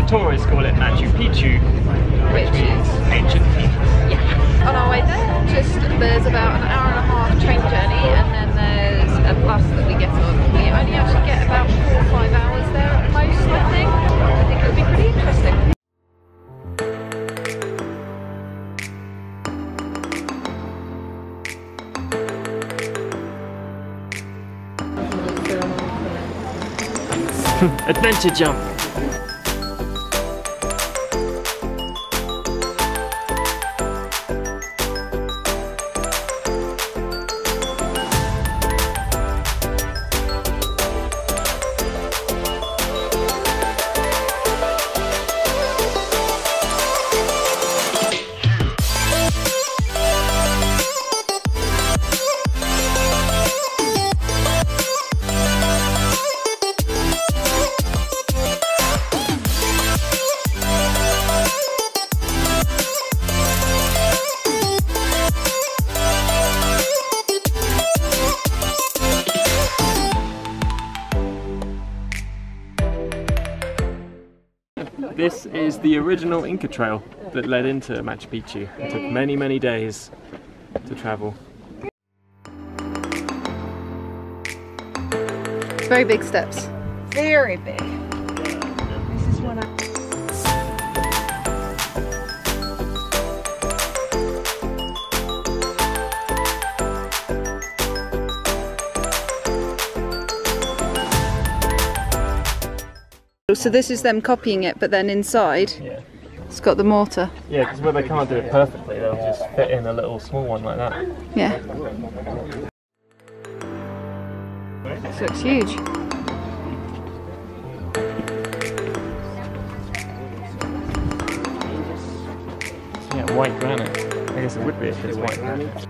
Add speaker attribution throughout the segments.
Speaker 1: tourists call it Machu Picchu, which means ancient peak.
Speaker 2: Yeah. On our way there, there's about an hour and a half train journey, and then there's a bus that we get on. We only actually get about 4 or 5 hours there at most, I think. I think it'll be pretty interesting.
Speaker 1: Adventure jump! This is the original Inca trail that led into Machu Picchu. It took many, many days to travel.
Speaker 2: Very big steps. Very big. This is what So this is them copying it, but then inside,
Speaker 1: Yeah.
Speaker 2: It's got the mortar.
Speaker 1: Yeah, because where they can't do it perfectly, they'll just fit in a little small one like that.
Speaker 2: Yeah. This looks huge.
Speaker 1: Yeah, white granite. I guess it would be if it's white granite.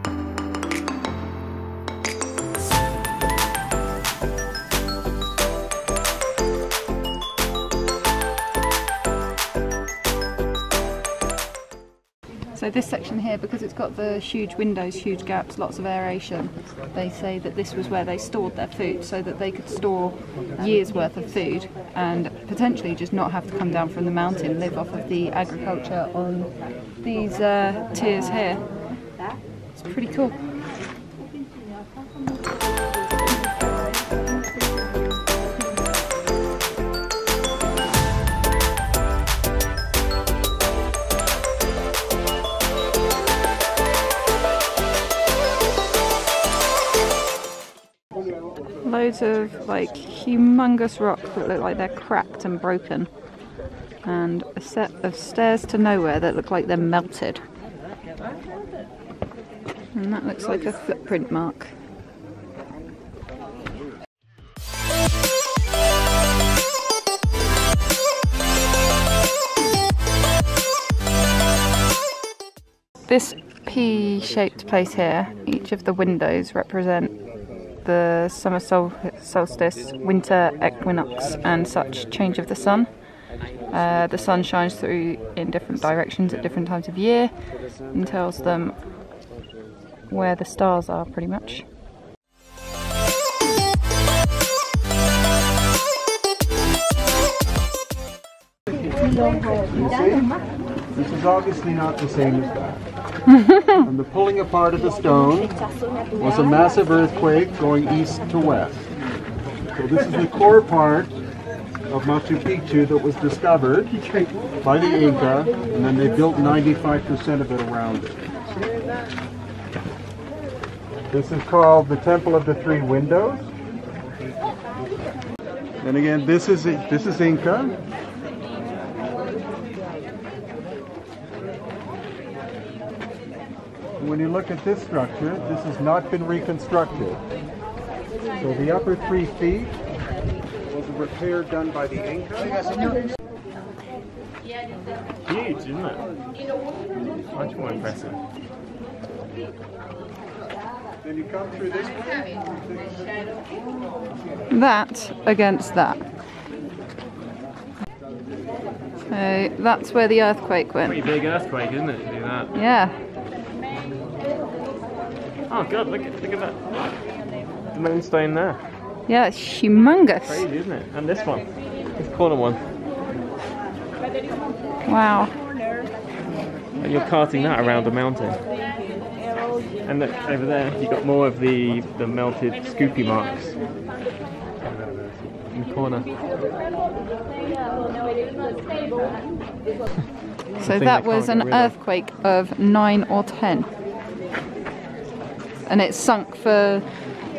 Speaker 2: So this section here, because it's got the huge windows, huge gaps, lots of aeration, they say that this was where they stored their food so that they could store years worth of food and potentially just not have to come down from the mountain, live off of the agriculture on these tiers here. It's pretty cool. Loads of like humongous rocks that look like they're cracked and broken, and a set of stairs to nowhere that look like they're melted, and that looks like a footprint mark. This P-shaped place here, each of the windows represent the summer solstice, winter equinox and such change of the sun. The sun shines through in different directions at different times of year and tells them where the stars are pretty much.
Speaker 3: This is obviously not the same as that. And the pulling apart of the stone was a massive earthquake going east to west. So this is the core part of Machu Picchu that was discovered by the Inca, and then they built 95% of it around it. This is called the Temple of the Three Windows. And again, this is Inca. When you look at this structure, this has not been reconstructed. So the upper 3 feet was a repair done by the Inca.
Speaker 1: Huge, isn't it? Much more impressive.
Speaker 3: Then you come through this way.
Speaker 2: That against that. So that's where the earthquake went.
Speaker 1: Pretty big earthquake, isn't it, to do that?
Speaker 2: Yeah.
Speaker 1: Oh god, look at that. The moonstone there.
Speaker 2: Yeah, it's humongous.
Speaker 1: Crazy, isn't it? And this one. This corner one.
Speaker 2: Wow.
Speaker 1: And you're carting that around a mountain. And look, over there you've got more of the melted scoopy marks in the corner.
Speaker 2: So that was an earthquake of 9 or 10. And it sunk for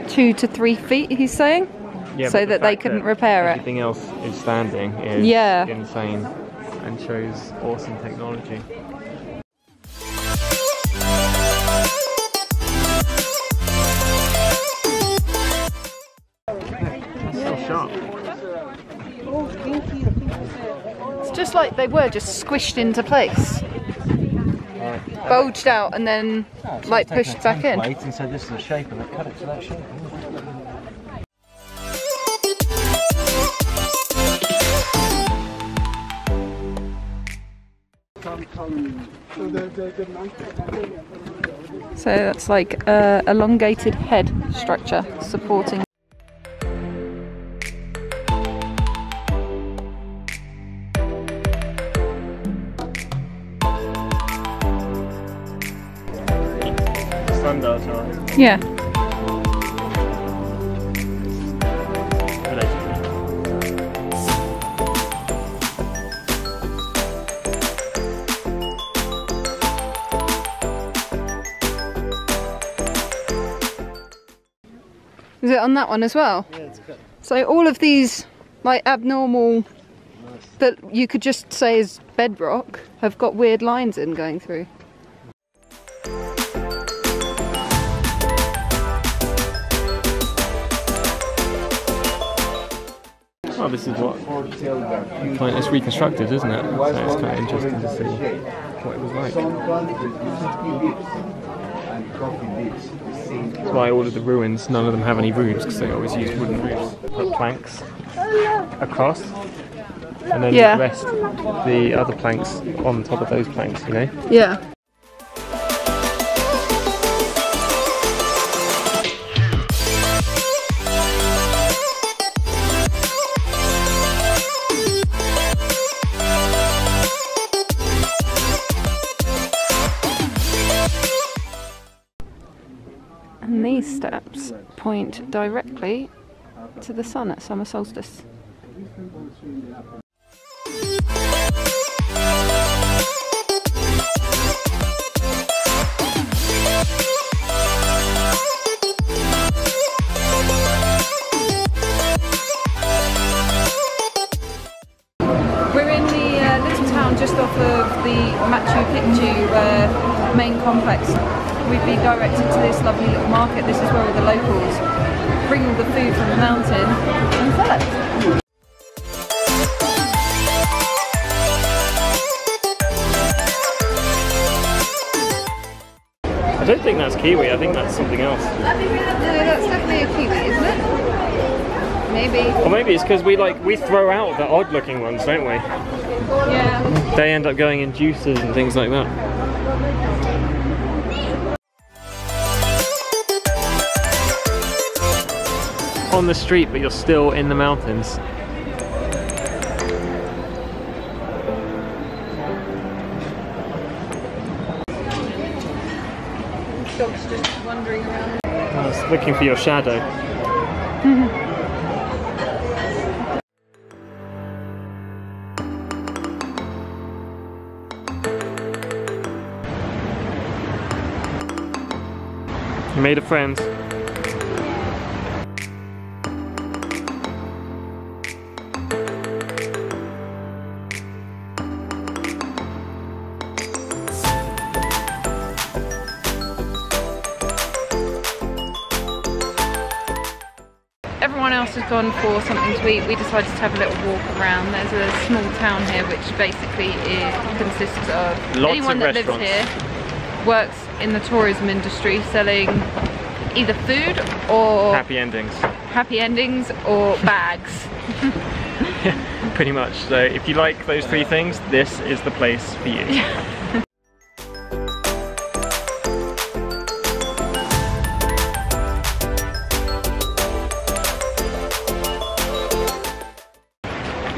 Speaker 2: 2 to 3 feet, he's saying?
Speaker 1: Yeah,
Speaker 2: so that they couldn't repair it.
Speaker 1: Everything else is standing is insane and shows awesome technology. So sharp.
Speaker 2: It's just like they were just squished into place. Bulged out and then like pushed back in.
Speaker 4: And said this is the shape, and they cut it to that shape.
Speaker 2: So that's like a elongated head structure supporting.
Speaker 1: Sundials are.
Speaker 2: Yeah. Is it on that one as well?
Speaker 4: Yeah, it's good.
Speaker 2: So all of these like abnormal that you could just say is bedrock have got weird lines in going through.
Speaker 1: Well, this is what point it's reconstructed, isn't it? So it's kind of interesting to see what it was like. That's why all of the ruins, none of them have any roofs, because they always use wooden roofs. Put planks across, and then rest the other planks on top of those planks, you know?
Speaker 2: Yeah. And these steps point directly to the sun at summer solstice. We're in the little town just off of the Machu Picchu main complex. We've been directed to this lovely little market. This is where all the locals bring all the food from the mountain and sell it.
Speaker 1: I don't think that's kiwi, I think that's something else.
Speaker 2: No, that's definitely a kiwi, isn't it? Maybe.
Speaker 1: Or maybe it's because we throw out the odd looking ones, don't we?
Speaker 2: Yeah.
Speaker 1: They end up going in juices and things like that. On the street, but you're still in the mountains.
Speaker 2: This dog's just wandering around.
Speaker 1: I was looking for your shadow. You made a friend.
Speaker 2: Everyone else has gone for something to eat. We decided to have a little walk around. There's a small town here which basically consists of anyone that lives here works in the tourism industry selling either food or
Speaker 1: happy endings
Speaker 2: or bags.
Speaker 1: Yeah, pretty much. So if you like those three things, this is the place for you.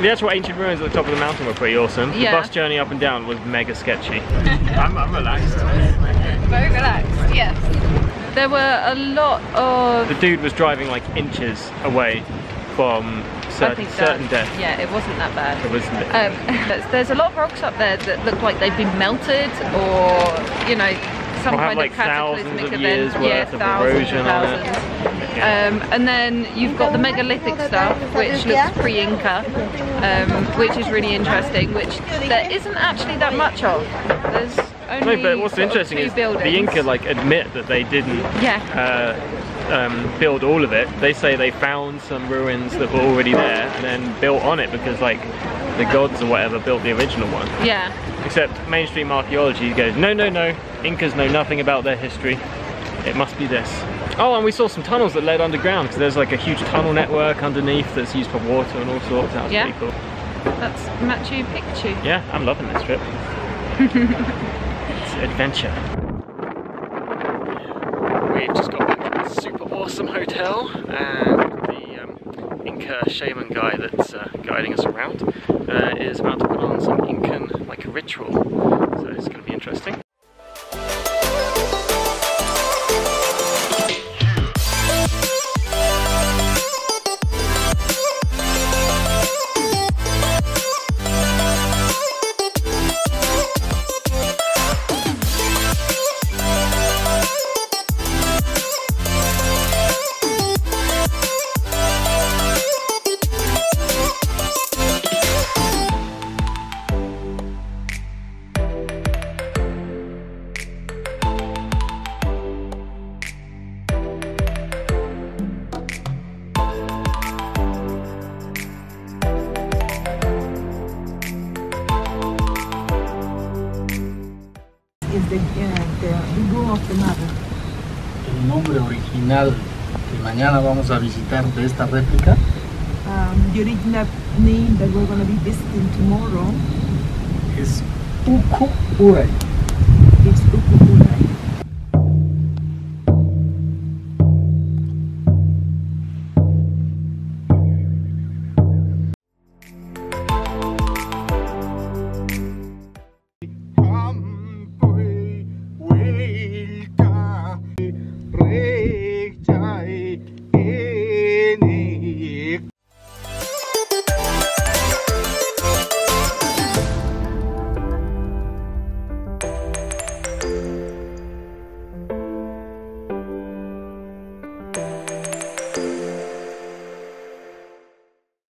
Speaker 1: The actual ancient ruins at the top of the mountain were pretty awesome.
Speaker 2: Yeah.
Speaker 1: The bus journey up and down was mega sketchy. I'm relaxed.
Speaker 2: Very relaxed, yes. There were a lot of...
Speaker 1: The dude was driving like inches away from certain death.
Speaker 2: Yeah, it wasn't that bad.
Speaker 1: It wasn't.
Speaker 2: There's a lot of rocks up there that look like they've been melted, or you know, some kind
Speaker 1: like
Speaker 2: of cataclysmic
Speaker 1: thousands of
Speaker 2: event.
Speaker 1: years worth of erosion on it.
Speaker 2: And then you've got the megalithic stuff, which looks pre-Inca, which is really interesting, which there isn't actually that much of. There's only
Speaker 1: no, but what's interesting is
Speaker 2: buildings.
Speaker 1: the Inca like admit that they didn't build all of it. They say they found some ruins that were already there and then built on it because like the gods or whatever built the original one.
Speaker 2: Yeah.
Speaker 1: Except mainstream archaeology goes, no, no, no, Incas know nothing about their history. It must be this. Oh, and we saw some tunnels that led underground because there's like a huge tunnel network underneath that's used for water and all sorts. That was pretty cool.
Speaker 2: That's Machu Picchu.
Speaker 1: Yeah, I'm loving this trip. It's adventure. We've just got back to this super awesome hotel, and the Inca shaman guy that's guiding us around is about to put on some Incan like a ritual, so it's going to be interesting.
Speaker 5: Is the logo of the map.
Speaker 3: El nombre original que mañana vamos a visitar de esta réplica.
Speaker 5: The original name that we're going to be visiting tomorrow
Speaker 3: es Uku Uray.
Speaker 5: is Uku Uray.